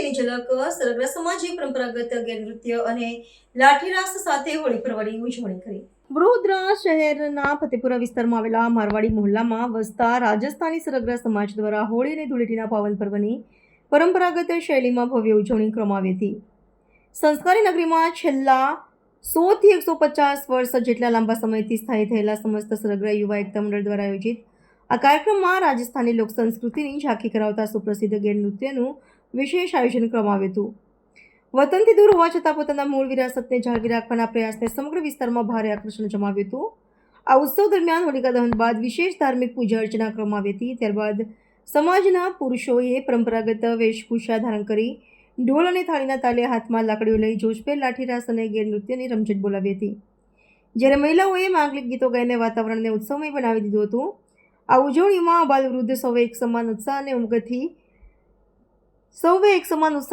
સંસ્કૃતિની ઝલક સરગરા સમાજે પરંપરાગત ગેરનૃત્ય અને લાઠીરાસ સાથે હોળી પર્વની ઉજવણી કરી। વડોદરા શહેરના ફતેપુરા વિસ્તારમાં આવેલા મારવાડી મોહલ્લામાં વસતા રાજસ્થાની સરગરા સમાજ દ્વારા હોળી અને ધૂળેટીના પાવન પર્વની પરંપરાગત શૈલીમાં ભવ્ય ઉજવણી કરવામાં આવી હતી। સંસ્કારી નગરીમાં છેલ્લા 100 થી 150 વર્ષ જેટલા લાંબા સમયથી સ્થાયી થયેલા સમસ્ત સરગરા યુવા એકતા મંડળ દ્વારા આયોજિત આ કાર્યક્રમમાં રાજસ્થાની લોક સંસ્કૃતિની ઝાંખી કરાવતા સુપ્રસિદ્ધ ગેરનૃત્યનું વિશેષ આયોજન કરવામાં આવ્યું હતું। વતનથી દૂર હોવા છતાં પોતાના મૂળ વિરાસતને જાળવી રાખવાના પ્રયાસને સમગ્ર વિસ્તારમાં ભારે આકર્ષણ જમાવ્યું હતું। આ ઉત્સવ દરમિયાન હોલિકા દહન બાદ વિશેષ ધાર્મિક પૂજા અર્ચના કરવામાં આવી હતી। ત્યારબાદ સમાજના પુરુષોએ પરંપરાગત વેશભૂષા ધારણ કરી ઢોલ અને થાળીના તાલે હાથમાં લાકડીઓ લઈ જોશભેર લાઠીરાસ અને ગેરનૃત્યની રમઝટ બોલાવી હતી, જ્યારે મહિલાઓએ માંગલિક ગીતો ગાઈને વાતાવરણને ઉત્સવમય બનાવી દીધું હતું। આ ઉજવણીમાં બાલ વૃદ્ધ સૌએ એક સમાન ઉત્સાહ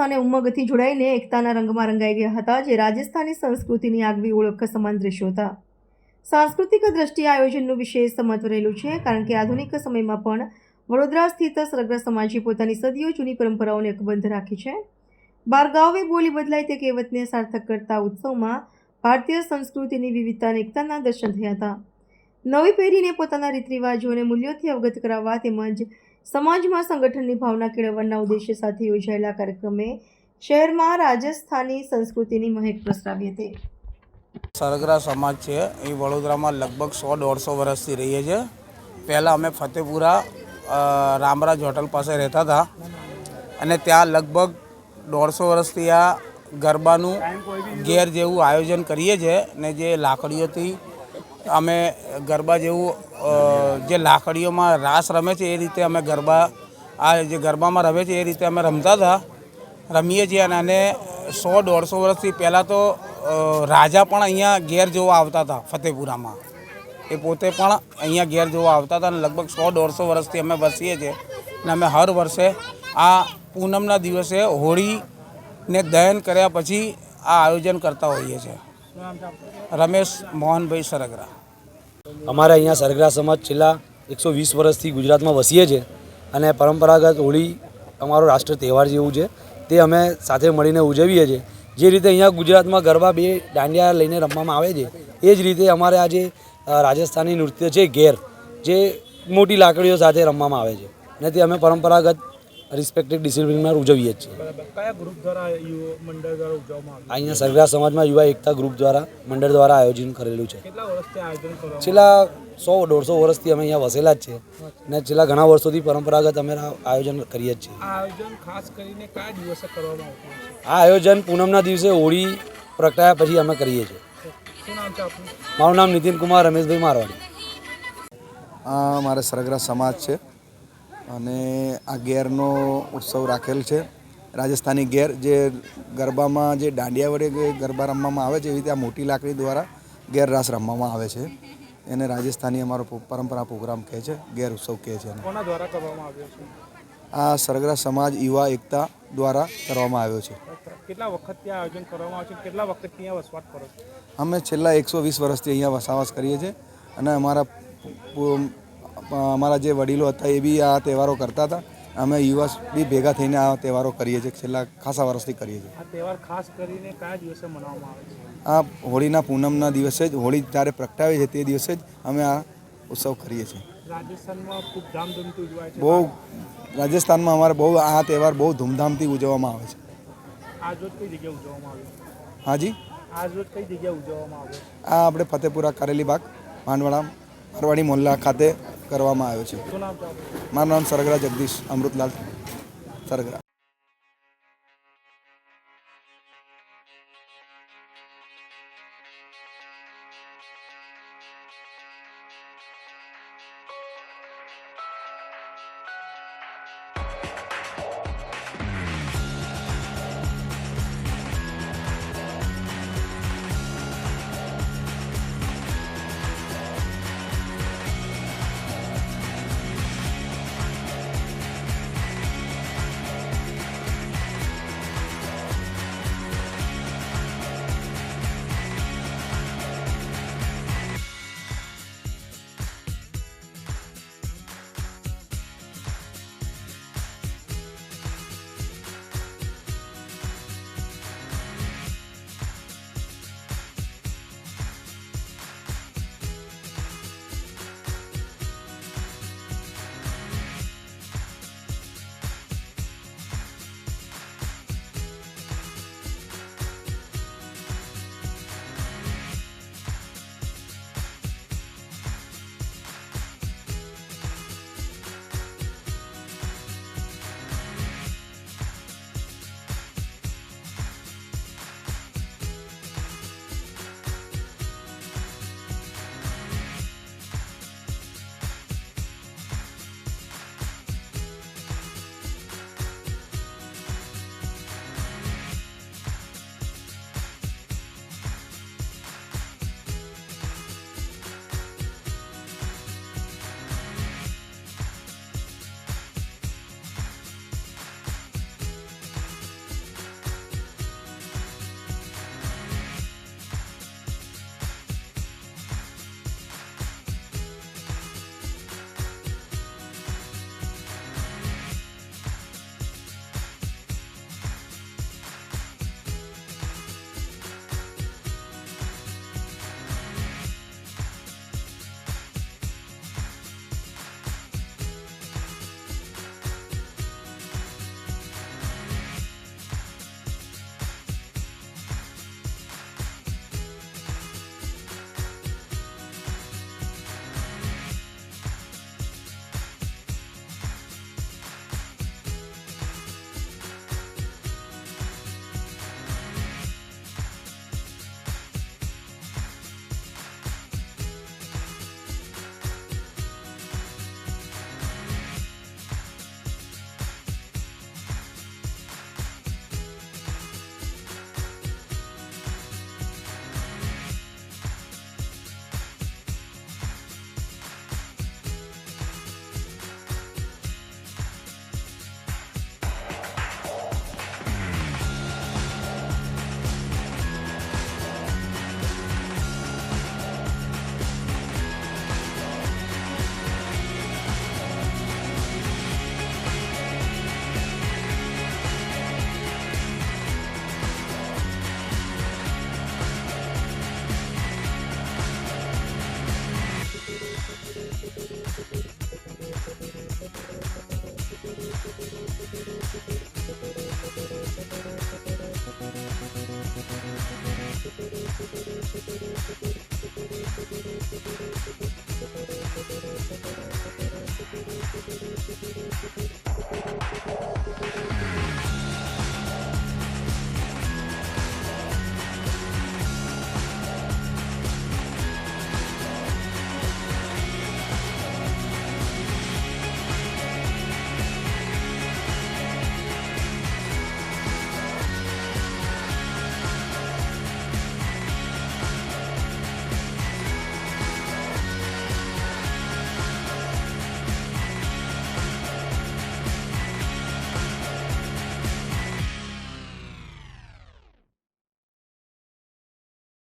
અને ઉમંગથી જોડાઈને એકતાના રંગમાં રંગાઈ ગયા હતા, જે રાજસ્થાની સંસ્કૃતિની આગવી ઓળખ સમાન દ્રશ્યો હતા। સાંસ્કૃતિક દ્રષ્ટિએ આયોજનનું વિશેષ મહત્વ રહેલું છે, કારણ કે આધુનિક સમયમાં પણ વડોદરા સ્થિત સરગરા સમાજે પોતાની સદીઓ જૂની પરંપરાઓને અકબંધ રાખી છે। બારગાવે બોલી બદલાય તે કહેવતને સાર્થક કરતા ઉત્સવમાં ભારતીય સંસ્કૃતિની વિવિધતા અને એકતાના દર્શન થયા હતા। નવી પેઢીને પોતાના રીત રિવાજો અને મૂલ્યોથી અવગત કરાવવા તેમજ સમાજમાં સંગઠનની ભાવના કેળવવાના ઉદ્દેશ્ય સાથે યોજાયેલા કાર્યક્રમે શહેરમાં રાજસ્થાની સંસ્કૃતિની મહેક પ્રસરાવી હતી। સરગરા સમાજ છે એ વડોદરામાં લગભગ 100-150 વર્ષથી રહીએ છીએ। પહેલાં અમે ફતેપુરા રામરાજ હોટલ પાસે રહેતા હતા અને ત્યાં લગભગ 150 વર્ષથી આ ગરબાનું ઘેર જેવું આયોજન કરીએ છીએ ને જે લાકડીઓથી અમે ગરબા જેવું જે લાકડીઓમાં રાસ રમે છે એ રીતે અમે જે ગરબામાં રમે છે એ રીતે અમે રમીએ છીએ। અને 100-150 વર્ષથી પહેલાં તો રાજા પણ અહીંયા ઘેર જોવા આવતા હતા ફતેપુરામાં, એ પોતે પણ અહીંયા ઘેર જોવા આવતા હતા અને લગભગ 100-150 વર્ષથી અમે વસીએ છીએ અને અમે હર વર્ષે આ પૂનમના દિવસે હોળીને દહન કર્યા પછી આ આયોજન કરતા હોઈએ છીએ। રમેશ મોહનભાઈ સરગરા। અમારે અહીંયા સરગરા સમાજ છેલ્લા 120 વર્ષથી ગુજરાતમાં વસીએ છીએ અને પરંપરાગત હોળી અમારો રાષ્ટ્ર તહેવાર જેવું છે, તે અમે સાથે મળીને ઉજવીએ છીએ। જે રીતે અહીંયા ગુજરાતમાં ગરબા 2 દાંડિયા લઈને રમવામાં આવે છે, એ જ રીતે અમારે આ જે રાજસ્થાની નૃત્ય છે ઘેર, જે મોટી લાકડીઓ સાથે રમવામાં આવે છે અને તે અમે પરંપરાગત રિસ્પેક્ટેડ ડિસિપ્લિનમાં ઉજવીએ છીએ। કયા ગ્રુપ દ્વારા મંડળ દ્વારા ઉજવવામાં આવે? અહીંયા સરગરા સમાજમાં યુવા એકતા ગ્રુપ દ્વારા મંડળ દ્વારા આયોજન કરેલું છે। કેટલા વર્ષથી આયોજન કરવામાં? છેલ્લા 100-150 વર્ષથી અમે અહીંયા વસેલા જ છે અને છેલ્લા ઘણા વર્ષોથી પરંપરાગત અમે આયોજન કરીએ જ છીએ। આ આયોજન ખાસ કરીને કયા દિવસે કરવામાં આવતું છે? આ આયોજન પૂનમના દિવસે હોળી પ્રગટાયા પછી અમે કરીએ છીએ। શું નામ છે આપનું? મારું નામ નીતિન કુમાર રમેશભાઈ મારવાડી। આ મારે સરગરા સમાજ છે અને આ ઘેરનો ઉત્સવ રાખેલ છે। રાજસ્થાની ઘેર જે ગરબામાં જે દાંડિયા વડે ગરબા રમવામાં આવે છે, એવી રીતે આ મોટી લાકડી દ્વારા ઘેર રાસ રમવામાં આવે છે। એને રાજસ્થાની અમારો પરંપરા પ્રોગ્રામ કહે છે, ઘેર ઉત્સવ કહે છે। કોના દ્વારા કરવામાં આવ્યો છે? આ સરગરા સમાજ યુવા એકતા દ્વારા કરવામાં આવ્યો છે। કેટલા વખતથી આ આયોજન કરવામાં આવે છે? કેટલા વખતથી અહીંયા વસવાટ કરો છો? અમે છેલ્લા 120 વર્ષથી અહીંયા વસવાટ કરીએ છીએ અને અમારા જે વડીલો હતા એ બી આ તહેવારો કરતા હતા। અમે યુવા બી ભેગા થઈને આ તહેવારો કરીએ છીએ, છેલ્લા ખાસા વર્ષથી કરીએ છીએ। આ તહેવાર ખાસ કરીને કયા દિવસે મનાવવામાં આવે છે? આ હોળીના પૂનમના દિવસે જ, હોળી જ્યારે પ્રગટાવે છે તે દિવસે જ અમે આ ઉત્સવ કરીએ છીએ। રાજસ્થાનમાં ખૂબ ધામધૂમથી ઉજવાય છે? બહુ રાજસ્થાનમાં અમારે બહુ આ તહેવાર બહુ ધૂમધામથી ઉજવવામાં આવે છે। આજ રોજ કઈ જગ્યાએ ઉજવવામાં આવ્યો? હાજી, આજ રોજ કઈ જગ્યાએ ઉજવવામાં આવ્યો? આ આપણે ફતેપુરા કારેલી બાગ મારવાડી મોહલ્લા ખાતે કરવામાં આવ્યો છે। શું નામ છે આપનું? મારું નામ સરગરા જગદીશ અમૃતલાલ સરગરા।